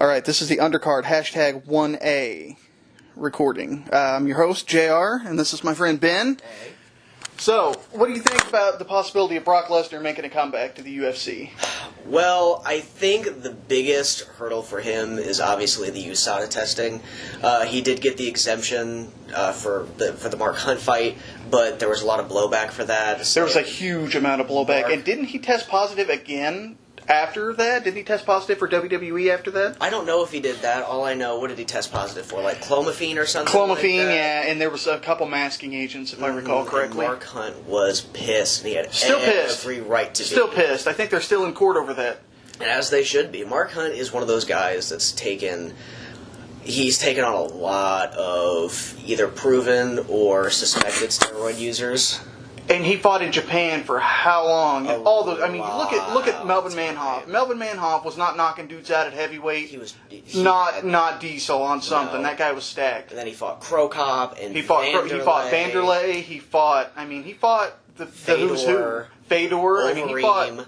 Alright, this is the Undercard hashtag 1A recording. I'm your host, JR, and this is my friend Ben. Hey. So, what do you think about the possibility of Brock Lesnar making a comeback to the UFC? Well, I think the biggest hurdle for him is obviously the USADA testing. He did get the exemption for the Mark Hunt fight, but there was a lot of blowback for that. There was a huge amount of blowback, and didn't he test positive again after that? Didn't he test positive for WWE after that? I don't know if he did that. All I know, what did he test positive for? Like clomiphene or something? Clomiphene, like that? yeah, and there was a couple masking agents, if I recall correctly. And Mark Hunt was pissed, and he had Still pissed. every right to be. Still pissed. I think they're still in court over that. As they should be. Mark Hunt is one of those guys that's he's taken on a lot of either proven or suspected steroid users. And he fought in Japan for how long? And all those. I mean, look at Melvin Manhoff. Melvin Manhoff was not knocking dudes out at heavyweight. He not Diesel on something. No. That guy was stacked. And then he fought Crow Cop and He fought Vanderlei. He fought the who's who. Fedor. I mean, he fought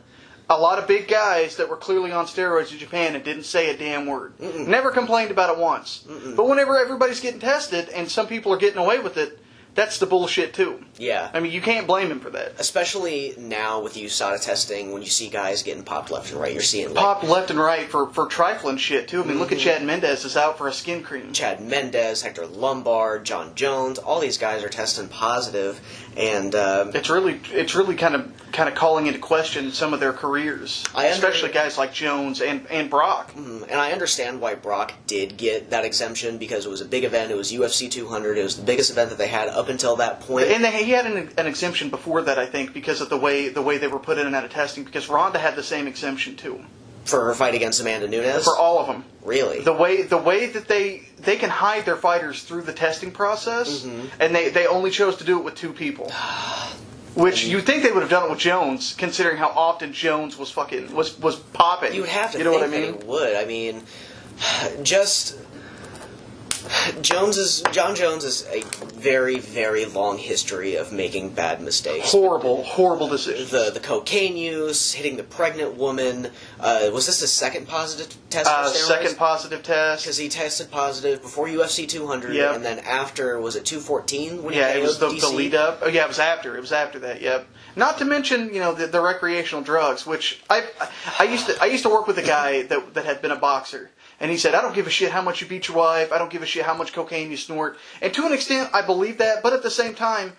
a lot of big guys that were clearly on steroids in Japan and didn't say a damn word. Never complained about it once. But whenever everybody's getting tested and some people are getting away with it, that's the bullshit, too. Yeah. I mean, you can't blame him for that. Especially now with USADA testing, when you see guys getting popped left and right, you're seeing... Popped left and right for trifling shit, too. I mean, look at Chad Mendez is out for a skin cream. Chad Mendez, Hector Lombard, John Jones, all these guys are testing positive, and... It's really kind of calling into question some of their careers. Especially guys like Jones and Brock. And I understand why Brock did get that exemption, because it was a big event. It was UFC 200. It was the biggest event that they had up until that point. And he had an exemption before that, I think, because of the way they were put in and out of testing, because Ronda had the same exemption, too. For her fight against Amanda Nunes? For all of them. Really? The way that they can hide their fighters through the testing process, and they only chose to do it with two people. Which you'd think they would have done it with Jones, considering how often Jones was popping. You would have to think what I mean? That he would. I mean, just... John Jones is a very, very long history of making bad mistakes. Horrible decisions. The cocaine use, hitting the pregnant woman. Was this his second positive test for steroids? Second positive test. Because he tested positive before UFC 200, and then after, was it 214? When it was the lead up. Oh, yeah, it was after. It was after that, yep. Not to mention, the recreational drugs, which I used to work with a guy that had been a boxer. And he said, I don't give a shit how much you beat your wife. I don't give a shit how much cocaine you snort. And to an extent, I believe that. But at the same time,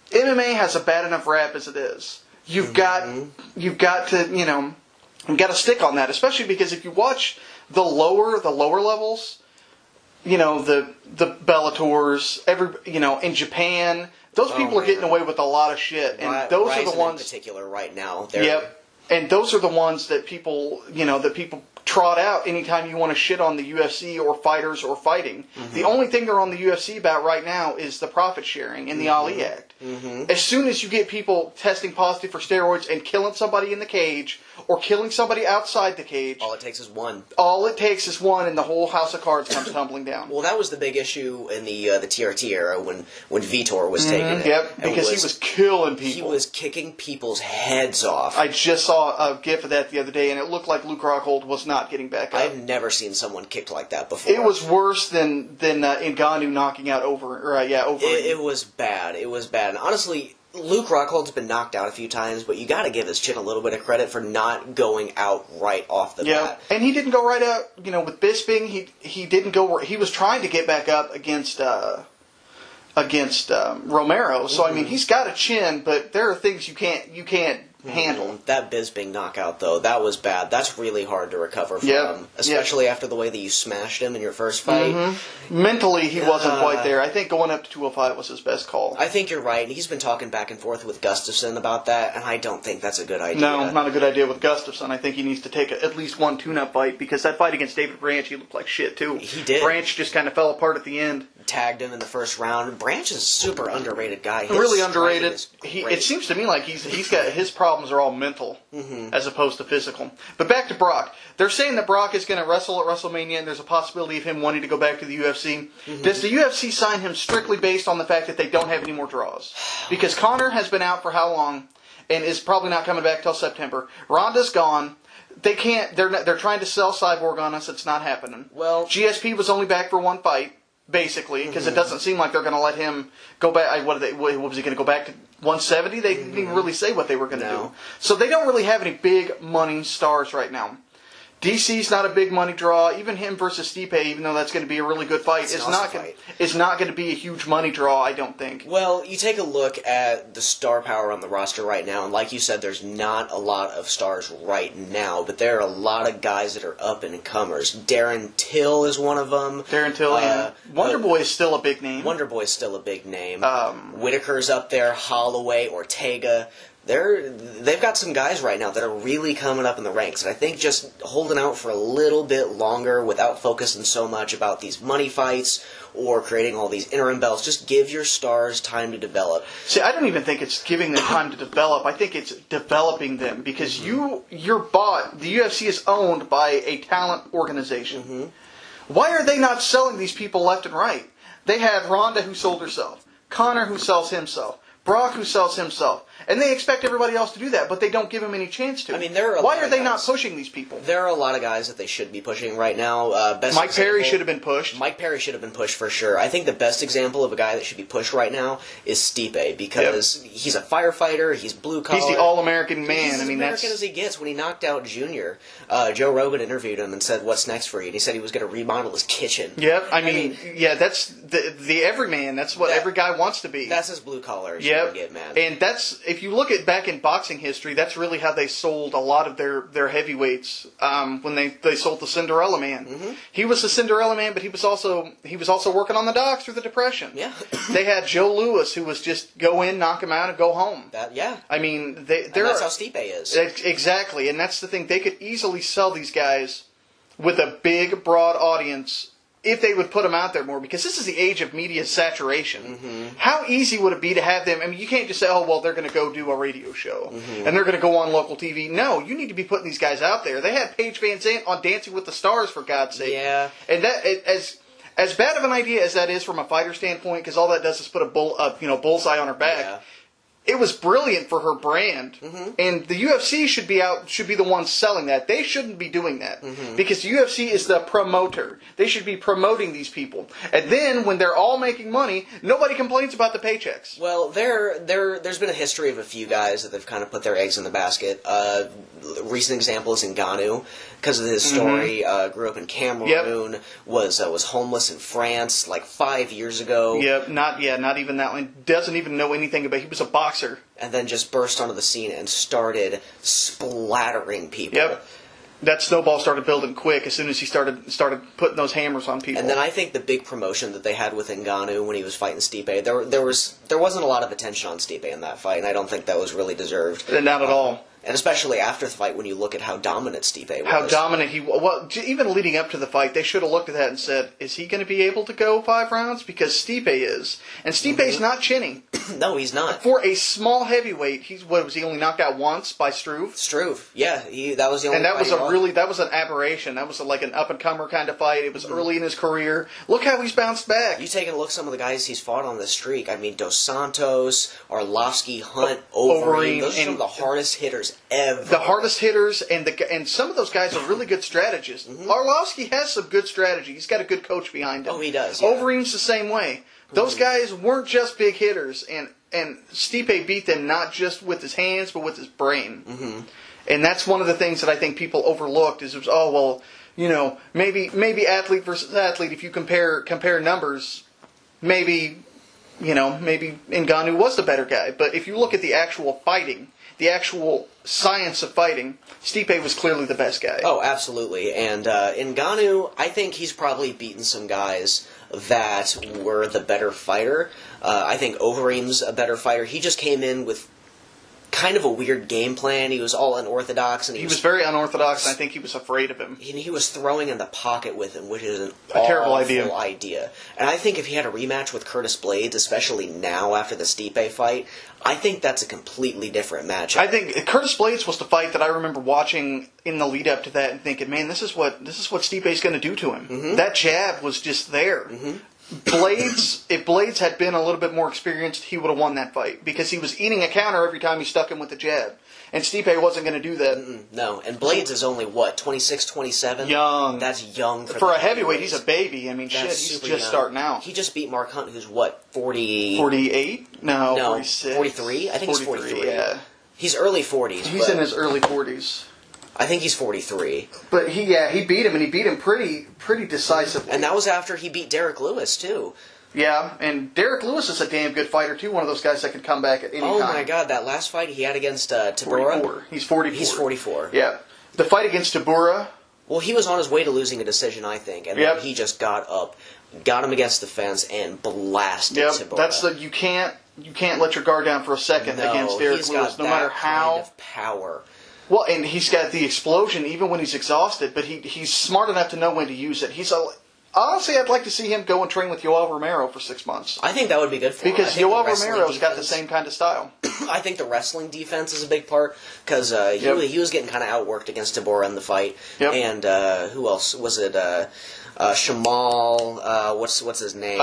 MMA has a bad enough rap as it is. You've got to stick on that. Especially because if you watch the lower levels, the Bellators, in Japan, those people are getting away with a lot of shit. And those are the ones in particular right now. Yep. And those are the ones that people trot out anytime you want to shit on the UFC or fighters or fighting. The only thing they're on the UFC about right now is the profit sharing in the Ali Act. As soon as you get people testing positive for steroids and killing somebody in the cage or killing somebody outside the cage... All it takes is one. All it takes is one, and the whole house of cards comes tumbling down. Well, that was the big issue in the TRT era when Vitor was taking it. Yep, because he was killing people. He was kicking people's heads off. I just saw a gif of that the other day, and it looked like Luke Rockhold was not getting back up. I've never seen someone kicked like that before. It was worse than Ngannou knocking out over. It was bad. It was bad. And honestly, Luke Rockhold's been knocked out a few times, but you got to give his chin a little bit of credit for not going out right off the bat. And he didn't go right out. With Bisping, he didn't go. He was trying to get back up against Romero. So I mean, he's got a chin, but there are things you can't handle. That Bisping knockout, though, that was bad. That's really hard to recover from, especially after the way that you smashed him in your first fight. Mentally, he wasn't quite there. I think going up to 205 was his best call. I think you're right. He's been talking back and forth with Gustafsson about that, and I don't think that's a good idea. No, not a good idea with Gustafsson. I think he needs to take at least one tune-up fight, because that fight against David Branch, he looked like shit, too. He did. Branch just kind of fell apart at the end. Tagged him in the first round. Branch is a super underrated guy. Really underrated. It seems to me like he's got his problems are all mental as opposed to physical. But back to Brock. They're saying that Brock is going to wrestle at WrestleMania, and there's a possibility of him wanting to go back to the UFC. Does the UFC sign him strictly based on the fact that they don't have any more draws? Because Conor has been out for how long and is probably not coming back till September. Ronda's gone. they can't. They're trying to sell Cyborg on us. It's not happening. Well, GSP was only back for one fight, basically, because it doesn't seem like they're going to let him go back. What was he going to go back to 170? They didn't even really say what they were going to do. So they don't really have any big money stars right now. DC's not a big money draw. Even him versus Stipe, even though that's going to be a really good fight, it's not going to be a huge money draw, I don't think. Well, you take a look at the star power on the roster right now, and like you said, there's not a lot of stars right now, but there are a lot of guys that are up-and-comers. Darren Till is one of them. Darren Till, yeah. Wonder Boy is still a big name. Wonder Boy's still a big name. Whitaker's up there, Holloway, Ortega. They've got some guys right now that are really coming up in the ranks, and I think just holding out for a little bit longer without focusing so much about these money fights or creating all these interim belts, just give your stars time to develop. See, I don't even think it's giving them time to develop. I think it's developing them, because you're bought. The UFC is owned by a talent organization. Why are they not selling these people left and right? They had Ronda, who sold herself, Conor, who sells himself, Brock, who sells himself. And they expect everybody else to do that, but they don't give them any chance to. I mean, why are they not pushing these people? There are a lot of guys that they should be pushing right now. Mike Perry should have been pushed. Mike Perry should have been pushed for sure. I think the best example of a guy that should be pushed right now is Stipe, because he's a firefighter, he's blue collar. He's the all-American man. He's as American as he gets. When he knocked out Junior, Joe Rogan interviewed him and said, "What's next for you?" And he said he was going to remodel his kitchen. Yep, I mean, that's the everyman. That's what every guy wants to be. That's as blue collar as you can get, man. And that's, if you look at back in boxing history, that's really how they sold a lot of their heavyweights. When they sold the Cinderella Man, he was the Cinderella Man, but he was also working on the docks through the Depression. Yeah, they had Joe Louis, who was just go in, knock him out, and go home. I mean, that's how Stipe is. Exactly, and that's the thing. They could easily sell these guys with a big, broad audience if they would put them out there more, because this is the age of media saturation. How easy would it be to have them? I mean, you can't just say, "Oh, well, they're going to go do a radio show and they're going to go on local TV." No, you need to be putting these guys out there. They had Paige Van Zandt on Dancing with the Stars, for God's sake. Yeah, and that as bad of an idea as that is from a fighter standpoint, because all that does is put a bullseye on her back. Yeah. It was brilliant for her brand, and the UFC should be the ones selling that. They shouldn't be doing that, because the UFC is the promoter. They should be promoting these people, and then when they're all making money, nobody complains about the paychecks. Well, there's been a history of a few guys that they've kind of put their eggs in the basket. Recent example is Ngannou, because of his story. Grew up in Cameroon, was homeless in France like 5 years ago. Yep, not even that one. Doesn't even know anything about. He was a boxer. And then just burst onto the scene and started splattering people. Yep. That snowball started building quick as soon as he started putting those hammers on people. And then I think the big promotion that they had with Ngannou when he was fighting Stipe, there wasn't a lot of attention on Stipe in that fight, and I don't think that was really deserved. Not at all. And especially after the fight, when you look at how dominant Stipe was. How dominant he was. Well, even leading up to the fight, they should have looked at that and said, is he going to be able to go 5 rounds? Because Stipe is. And Stipe's not chinning. No, he's not. For a small heavyweight, he only knocked out once by Struve? Struve, yeah. That was the only And that was an aberration. That was like an up-and-comer kind of fight. It was early in his career. Look how he's bounced back. You take a look at some of the guys he's fought on this streak. I mean, Dos Santos, Arlovsky, Hunt, Overeem. Those are some of the hardest hitters ever. The hardest hitters, and some of those guys are really good strategists. Arlovsky has some good strategy. He's got a good coach behind him. Oh, he does. Yeah. Overeem's the same way. Those guys weren't just big hitters, and Stipe beat them not just with his hands, but with his brain. And that's one of the things that I think people overlooked is, maybe athlete versus athlete. If you compare numbers, maybe Ngannou was the better guy. But if you look at the actual fighting, the actual science of fighting, Stipe was clearly the best guy. Oh, absolutely. And Ngannou, I think he's probably beaten some guys that were the better fighter. I think Overeem's a better fighter. He just came in with kind of a weird game plan. He was all unorthodox, and he was very unorthodox, and I think he was afraid of him. He was throwing in the pocket with him, which is a terrible idea. And I think if he had a rematch with Curtis Blades, especially now after the Stipe fight, I think that's a completely different match. I think Curtis Blades was the fight that I remember watching in the lead up to that and thinking, man, this is what Stipe's going to do to him. That jab was just there. If Blades had been a little bit more experienced, he would have won that fight because he was eating a counter every time he stuck him with the jab. And Stipe wasn't going to do that. No, and Blades is only, 26, 27? Young. That's young. For a heavyweight, he's a baby. I mean, shit, he's just starting out. He just beat Mark Hunt, who's 40... 48? No, 46. 43? I think he's 43. Yeah. He's early 40s. He's in his early 40s. I think he's 43. But he beat him, and he beat him pretty decisively. And that was after he beat Derek Lewis, too. Yeah, and Derek Lewis is a damn good fighter, too. One of those guys that can come back at any time. Oh, my God. That last fight he had against Tabora? 44. He's 44. He's 44. Yeah. The fight against Tabora... Well, he was on his way to losing a decision, I think. And then he just got up, got him against the fence, and blasted Tabora. That's you can't let your guard down for a second against Derek Lewis, no matter how... kind of power. Well, and he's got the explosion even when he's exhausted, but he's smart enough to know when to use it. Honestly, I'd like to see him go and train with Yoel Romero for 6 months. I think that would be good for him. Because Yoel Romero's got the same kind of style. I think the wrestling defense is a big part, because he was getting kind of outworked against Tabora in the fight. Yep. And who else? Was it Shamal? What's his name?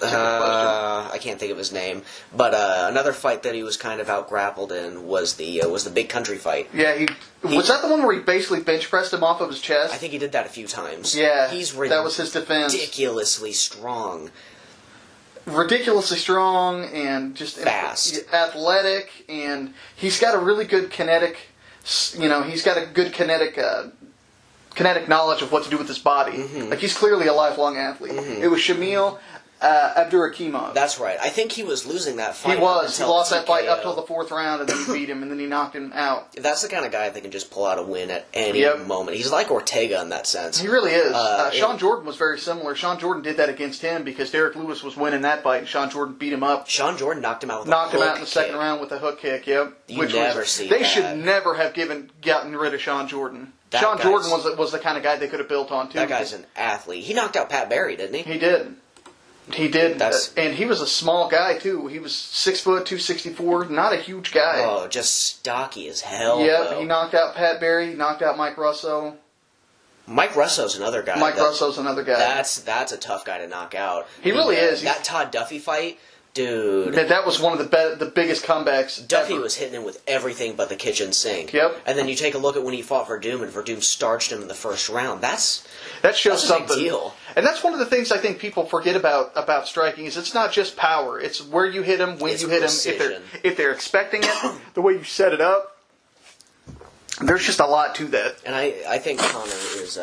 I can't think of his name, but another fight that he was kind of out-grappled in was the Big Country fight. Yeah, was that the one where he basically bench pressed him off of his chest? I think he did that a few times. Yeah, he's that was his defense. Ridiculously strong. Ridiculously strong and just fast, athletic, and he's got a really good kinetic. He's got a good kinetic knowledge of what to do with his body. Mm-hmm. Like he's clearly a lifelong athlete. Mm-hmm. It was Shamil Abdurakhimov. That's right. I think he was losing that fight. He lost that fight up till the 4th round, and then he beat him, and then he knocked him out. That's the kind of guy that can just pull out a win at any moment. He's like Ortega in that sense. He really is. Sean Jordan was very similar. Sean Jordan did that against him because Derek Lewis was winning that fight, and Sean Jordan beat him up. Sean Jordan knocked him out with knocked him out in the second round with a hook kick. Yep. They should never have gotten rid of Sean Jordan. Sean Jordan was the kind of guy they could have built on too. That guy's an athlete. He knocked out Pat Barry, didn't he? He did. And he was a small guy too. He was 6 foot, 264, not a huge guy. Oh, just stocky as hell. Yep, though. He knocked out Pat Barry. He knocked out Mike Russo. Mike Russo's another guy. Russo's another guy. That's a tough guy to knock out. He really is. That Todd Duffy fight, dude. That was one of the biggest comebacks. Duffy ever. was hitting him with everything but the kitchen sink. Yep. And then you take a look at when he fought Verdum, and Verdum starched him in the first round. That shows something. A big deal. And that's one of the things I think people forget about striking is it's not just power. It's where you hit them, when you hit them, if they're expecting it, the way you set it up. There's just a lot to that. And I think Connor is...